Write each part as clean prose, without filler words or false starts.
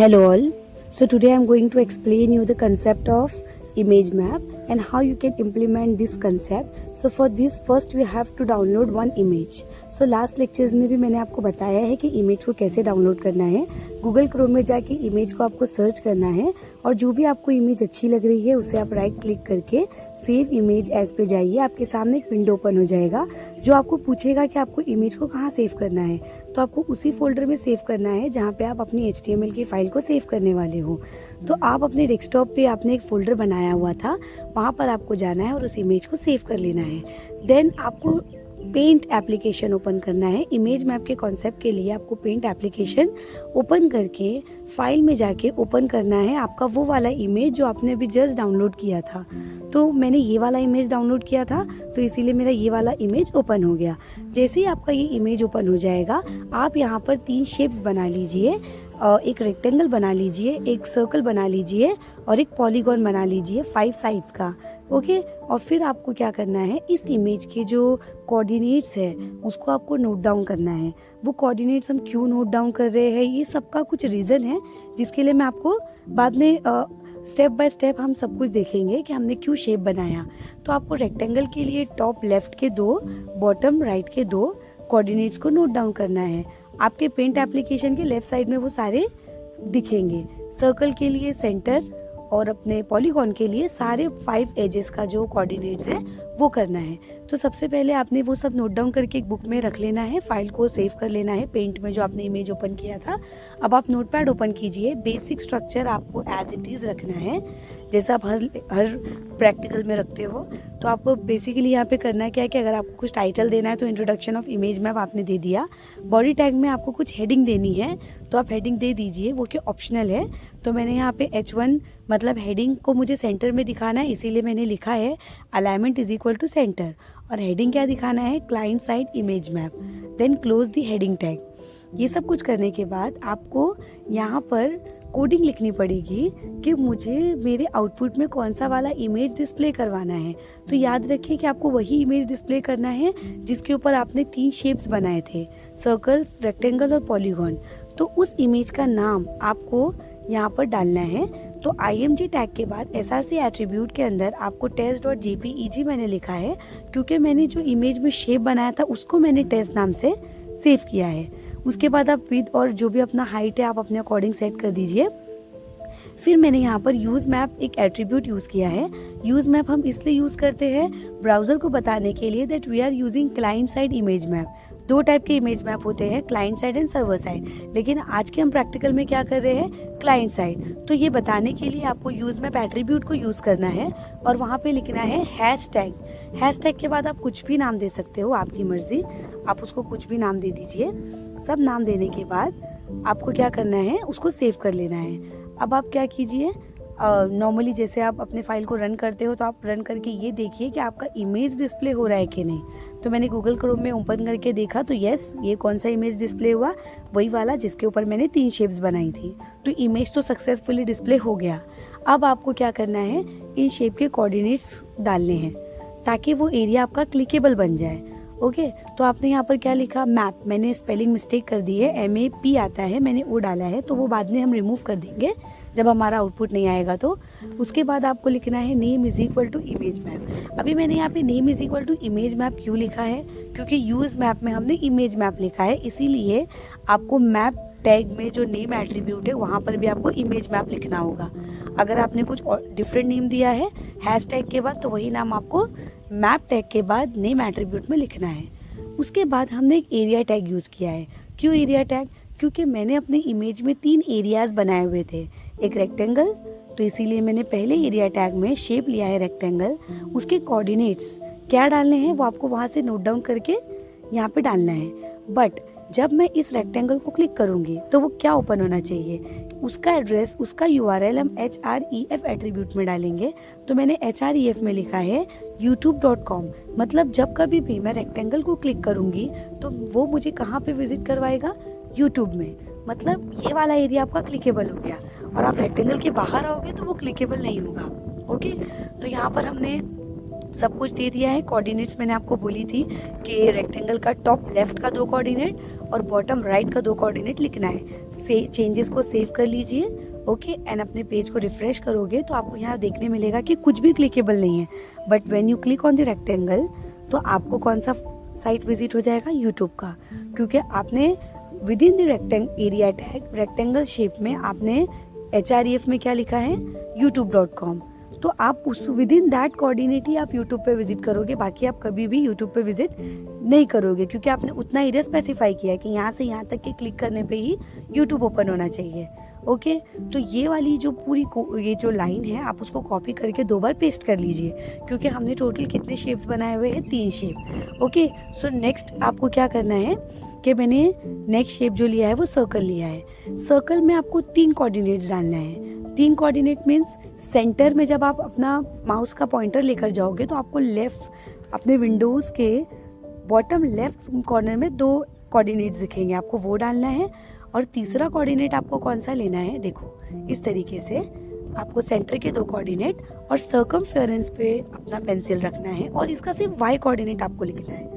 Hello all. So today I'm going to explain you the concept of image map and how you can implement this concept. So for this first we have to download one image. So last lectures में भी मैंने आपको बताया है कि image को कैसे download करना है. गूगल क्रोम में जाके इमेज को आपको सर्च करना है और जो भी आपको इमेज अच्छी लग रही है उसे आप राइट क्लिक करके सेव इमेज एज पे जाइए. आपके सामने एक विंडो ओपन हो जाएगा जो आपको पूछेगा कि आपको इमेज को कहाँ सेव करना है. तो आपको उसी फोल्डर में सेव करना है जहाँ पे आप अपनी HTML की फाइल को सेव करने वाले हो. तो आप अपने डेस्कटॉप पे आपने एक फोल्डर बनाया हुआ था, वहाँ पर आपको जाना है और उस इमेज को सेव कर लेना है. देन आपको पेंट एप्लीकेशन ओपन करना है. इमेज मैप के कॉन्सेप्ट के लिए आपको पेंट एप्लीकेशन ओपन करके फाइल में जाके ओपन करना है आपका वो वाला इमेज जो आपने अभी जस्ट डाउनलोड किया था. तो मैंने ये वाला इमेज डाउनलोड किया था तो इसीलिए मेरा ये वाला इमेज ओपन हो गया. जैसे ही आपका ये इमेज ओपन हो जाएगा आप यहाँ पर 3 शेप्स बना लीजिए. एक रेक्टेंगल बना लीजिए, एक सर्कल बना लीजिए और एक पॉलीगॉन बना लीजिए 5 साइड्स का. ओके. और फिर आपको क्या करना है, इस इमेज के जो कोऑर्डिनेट्स है उसको आपको नोट डाउन करना है. वो कोऑर्डिनेट्स हम क्यों नोट डाउन कर रहे हैं ये सबका कुछ रीज़न है जिसके लिए मैं आपको बाद में स्टेप बाय स्टेप हम सब कुछ देखेंगे कि हमने क्यों शेप बनाया. तो आपको रेक्टेंगल के लिए टॉप लेफ्ट के 2, बॉटम राइट के 2 कोऑर्डिनेट्स को नोट डाउन करना है. आपके पेंट एप्लीकेशन के लेफ्ट साइड में वो सारे दिखेंगे. सर्कल के लिए सेंटर और अपने पॉलीगॉन के लिए सारे 5 एजेस का जो कोऑर्डिनेट्स है वो करना है. तो सबसे पहले आपने वो सब नोट डाउन करके एक बुक में रख लेना है. फाइल को सेव कर लेना है पेंट में जो आपने इमेज ओपन किया था. अब आप नोटपैड ओपन कीजिए. बेसिक स्ट्रक्चर आपको एज इट इज़ रखना है जैसा आप हर प्रैक्टिकल में रखते हो. तो आपको बेसिकली यहाँ पे करना क्या है कि अगर आपको कुछ टाइटल देना है तो इंट्रोडक्शन ऑफ इमेज मैप आपने दे दिया. बॉडी टैग में आपको कुछ हेडिंग देनी है तो आप हेडिंग दे दीजिए, वो क्या ऑप्शनल है. तो मैंने यहाँ पे H1 मतलब हेडिंग को मुझे सेंटर में दिखाना है इसीलिए मैंने लिखा है alignment is equal to centre. और हेडिंग क्या दिखाना है, client side image map. Then close the heading tag. ये सब कुछ करने के बाद आपको यहाँ पर कोडिंग लिखनी पड़ेगी कि मुझे मेरे आउटपुट में कौन सा वाला इमेज डिस्प्ले करवाना है. तो याद रखिए कि आपको वही इमेज डिस्प्ले करना है जिसके ऊपर आपने 3 शेप्स बनाए थे, सर्कल्स, रेक्टेंगल और पॉलीगॉन. तो उस इमेज का नाम आपको यहाँ पर डालना है. तो img टैग के बाद src एट्रीब्यूट के अंदर आपको test.jpeg मैंने लिखा है क्योंकि मैंने जो इमेज में शेप बनाया था उसको मैंने टेस्ट नाम से सेव किया है. उसके बाद आप विड्थ और जो भी अपना हाइट है आप अपने अकॉर्डिंग सेट कर दीजिए. फिर मैंने यहाँ पर यूज़ मैप एक एट्रीब्यूट यूज़ किया है. यूज़ मैप हम इसलिए यूज़ करते हैं ब्राउज़र को बताने के लिए that we are using client side image map. 2 type के इमेज मैप होते हैं, client side and server side. लेकिन आज के हम प्रैक्टिकल में क्या कर रहे हैं, क्लाइंट साइड. तो ये बताने के लिए आपको यूज़ मैप एट्रीब्यूट को यूज़ करना है और वहाँ पे लिखना है हैशटैग. हैशटैग के बाद आप कुछ भी नाम दे सकते हो, आपकी मर्जी, आप उसको कुछ भी नाम दे दीजिए. सब नाम देने के बाद आपको क्या करना है, उसको सेव कर लेना है. अब आप क्या कीजिए, नॉर्मली जैसे आप अपने फाइल को रन करते हो तो आप रन करके ये देखिए कि आपका इमेज डिस्प्ले हो रहा है कि नहीं. तो मैंने गूगल क्रोम में ओपन करके देखा तो यस, ये कौन सा इमेज डिस्प्ले हुआ, वही वाला जिसके ऊपर मैंने 3 शेप्स बनाई थी. तो इमेज तो सक्सेसफुली डिस्प्ले हो गया. अब आपको क्या करना है, इन शेप के कोऑर्डिनेट्स डालने हैं ताकि वो एरिया आपका क्लिकेबल बन जाए. ओके. तो आपने यहाँ पर क्या लिखा, मैप. मैंने स्पेलिंग मिस्टेक कर दी है, MAP आता है, मैंने O डाला है, तो वो बाद में हम रिमूव कर देंगे जब हमारा आउटपुट नहीं आएगा. तो उसके बाद आपको लिखना है name is equal to image map. अभी मैंने यहाँ पे name is equal to image map क्यों लिखा है, क्योंकि यूज मैप में हमने इमेज मैप लिखा है, इसीलिए आपको मैप टैग में जो नेम एट्रीब्यूट है वहाँ पर भी आपको इमेज मैप लिखना होगा. अगर आपने कुछ डिफरेंट नेम दिया है हैश टैग के बाद तो वही नाम आपको मैप टैग के बाद नेम एट्रीब्यूट में लिखना है. उसके बाद हमने एक एरिया टैग यूज़ किया है. क्यों एरिया टैग, क्योंकि मैंने अपने इमेज में 3 एरियाज बनाए हुए थे. एक रेक्टेंगल, तो इसीलिए मैंने पहले एरिया टैग में शेप लिया है रेक्टेंगल. उसके कोऑर्डिनेट्स क्या डालने हैं वो आपको वहाँ से नोट डाउन करके यहाँ पे डालना है. बट जब मैं इस रेक्टेंगल को क्लिक करूंगी तो वो क्या ओपन होना चाहिए, उसका एड्रेस, उसका URL हम href एट्रीब्यूट में डालेंगे. तो मैंने href में लिखा है youtube.com. मतलब जब कभी भी मैं रेक्टेंगल को क्लिक करूंगी तो वो मुझे कहाँ पे विजिट करवाएगा, यूट्यूब में. मतलब ये वाला एरिया आपका क्लिकेबल हो गया. और आप रेक्टेंगल के बाहर आओगे तो वो क्लिकेबल नहीं होगा. ओके. तो यहाँ पर हमने सब कुछ दे दिया है। कोऑर्डिनेट्स मैंने आपको बोली थी कि रेक्टेंगल का टॉप लेफ्ट का 2 कोऑर्डिनेट और बॉटम राइट का 2 कोऑर्डिनेट लिखना है। चेंजेस को सेव कर लीजिए, ओके, एंड अपने पेज को रिफ्रेश करोगे तो आपको यहाँ देखने मिलेगा कि कुछ भी क्लिकेबल नहीं है, but when you click on the rectangle तो आपको कौन सा साइट विजिट हो जाएगा, यूट्यूब का, क्योंकि आपने with in the area tag rectangle shape में आपने HREF में क्या लिखा है, youtube.com। तो आप उस विद इन दैट कोऑर्डिनेट ही आप यूट्यूब पे विजिट करोगे, बाकी आप कभी भी यूट्यूब पे विजिट नहीं करोगे, क्योंकि आपने उतना एरिया स्पेसिफाई किया है कि यहाँ से यहाँ तक के क्लिक करने पे ही यूट्यूब ओपन होना चाहिए। ओके, तो ये वाली जो पूरी ये जो लाइन है आप उसको कॉपी करके 2 बार पेस्ट कर लीजिए, क्योंकि हमने टोटल कितने शेप्स बनाए हुए हैं, 3 शेप। ओके, सो नेक्स्ट आपको क्या करना है कि मैंने नेक्स्ट शेप जो लिया है वो सर्कल लिया है। सर्कल में आपको 3 कोऑर्डिनेट्स डालना है। 3 कोऑर्डिनेट मीन्स सेंटर में जब आप अपना माउस का पॉइंटर लेकर जाओगे तो आपको लेफ्ट अपने विंडोज के बॉटम लेफ्ट कॉर्नर में 2 कोऑर्डिनेट्स दिखेंगे, आपको वो डालना है। और तीसरा कोऑर्डिनेट आपको कौन सा लेना है, देखो इस तरीके से आपको सेंटर के 2 कोऑर्डिनेट और सर्कमफेरेंस पे अपना पेंसिल रखना है और इसका सिर्फ y कोऑर्डिनेट आपको लिखना है।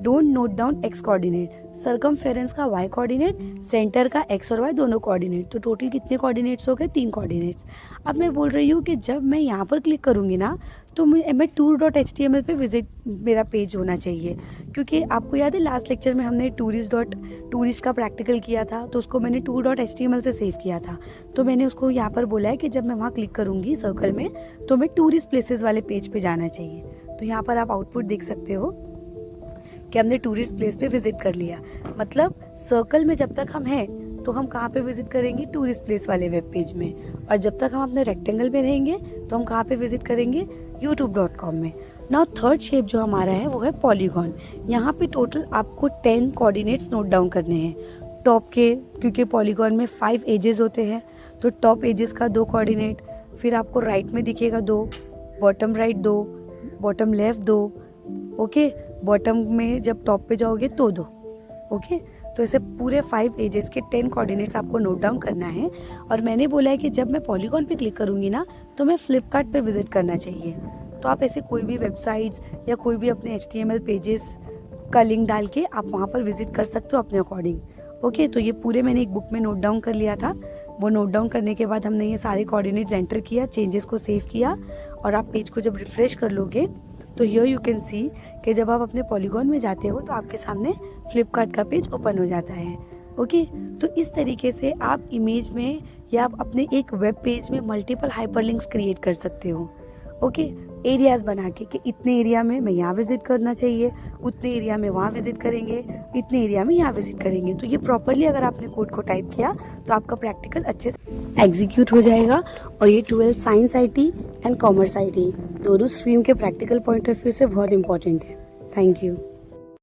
Don't note down x coordinate, circumference का y कोऑर्डिनेट, सेंटर का x और y दोनों कोऑर्डिनेट। तो टोटल कितने कोऑर्डिनेट्स हो गए, 3 कोऑर्डिनेट्स। अब मैं बोल रही हूँ कि जब मैं यहाँ पर क्लिक करूँगी ना तो मैं tour.html पे विजिट मेरा पेज होना चाहिए, क्योंकि आपको याद है लास्ट लेक्चर में हमने टूरिस्ट का प्रैक्टिकल किया था, तो उसको मैंने tour.html से सेव किया था। तो मैंने उसको यहाँ पर बोला है कि जब मैं वहाँ क्लिक करूँगी सर्कल में तो मैं टूरिस्ट प्लेसेस वाले पेज पे जाना चाहिए। तो यहाँ पर आप आउटपुट देख सकते हो कि हमने टूरिस्ट प्लेस पे विजिट कर लिया। मतलब सर्कल में जब तक हम हैं तो हम कहाँ पे विजिट करेंगे, टूरिस्ट प्लेस वाले वेब पेज में, और जब तक हम अपने रेक्टेंगल में रहेंगे तो हम कहाँ पे विजिट करेंगे, youtube.com में। नाउ थर्ड शेप जो हमारा है वो है पॉलीगॉन। यहाँ पे टोटल आपको 10 कोऑर्डिनेट्स नोट डाउन करने हैं टॉप के, क्योंकि पॉलीगॉन में 5 एजेस होते हैं, तो टॉप एजेस का 2 कोऑर्डिनेट, फिर आपको राइट में दिखेगा 2, bottom right 2, bottom left 2, okay, bottom में जब टॉप पे जाओगे तो 2, ओके। तो ऐसे पूरे 5 एजेस के 10 कोऑर्डिनेट्स आपको नोट डाउन करना है। और मैंने बोला है कि जब मैं पॉलीगॉन पे क्लिक करूंगी ना तो मैं फ्लिपकार्ट पे विजिट करना चाहिए। तो आप ऐसे कोई भी वेबसाइट्स या कोई भी अपने HTML पेजेस का लिंक डाल के आप वहाँ पर विजिट कर सकते हो अपने अकॉर्डिंग, ओके। तो ये पूरे मैंने एक बुक में नोट डाउन कर लिया था। वो नोट डाउन करने के बाद हमने ये सारे कोऑर्डिनेट्स एंटर किया, चेंजेस को सेव किया, और आप पेज को जब रिफ्रेश कर लोगे तो हियर यू कैन सी कि जब आप अपने पॉलीगॉन में जाते हो तो आपके सामने फ्लिपकार्ट का पेज ओपन हो जाता है, ओके। तो इस तरीके से आप इमेज में या आप अपने एक वेब पेज में मल्टीपल हाइपरलिंक्स क्रिएट कर सकते हो, ओके। एरियाज बना के कि इतने एरिया में मैं यहाँ विजिट करना चाहिए, उतने एरिया में वहाँ विजिट करेंगे, इतने एरिया में यहाँ विजिट करेंगे। तो ये प्रॉपरली अगर आपने कोड को टाइप किया तो आपका प्रैक्टिकल अच्छे से एग्जीक्यूट हो जाएगा। और ये 12 science IT and commerce IT दोनों स्ट्रीम के प्रैक्टिकल पॉइंट ऑफ व्यू से बहुत इंपॉर्टेंट है। Thank you.